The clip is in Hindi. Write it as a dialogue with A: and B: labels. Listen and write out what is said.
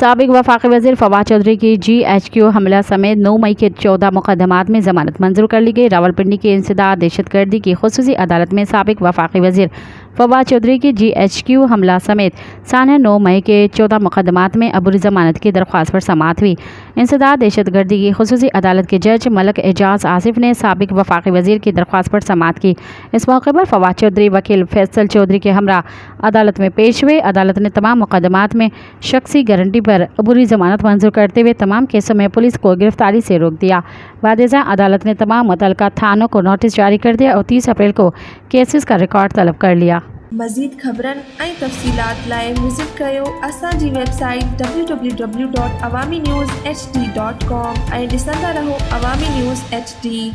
A: साबिक वफाकी वज़ीर फवाद चौधरी की GHQ हमला समेत 9 मई के 14 मुकदमात में जमानत मंजूर कर ली गई। रावलपिंडी की इंसदाद दहशतगर्दी की खुसूसी अदालत में साबिक वफाकी वज़ीर फवाद चौधरी की GHQ हमला समेत सान्हा 9 मई के 14 मुकदमात में अबूरी जमानत की दरख्वास्त पर समाअत हुई। इंसदाद दहशतगर्दी की खुसूसी अदालत के जज मलक एजाज आसिफ ने साबिक वफाकी वज़ीर की दरख्वास्त पर समाअत की। इस मौके पर फवाद चौधरी वकील फैसल चौधरी के हमरा अदालत में पेश हुए। अदालत ने तमाम मुकदमात में शख्सी गारंटी पर अबूरी जमानत मंजूर करते हुए तमाम केसों में पुलिस को गिरफ्तारी से रोक दिया। बादजा अदालत ने तमाम मुतल्लिका थानों को नोटिस जारी कर दिया और 30 अप्रैल को केसेस का रिकॉर्ड तलब कर लिया।
B: मज़ीद ख़बरन ऐं तफ़सीलात लाइ विज़िट कयो असांजी वेबसाइट www.awamiNewsHD.com ऐं ॾिसंदा रहो अवामी न्यूज़ HD।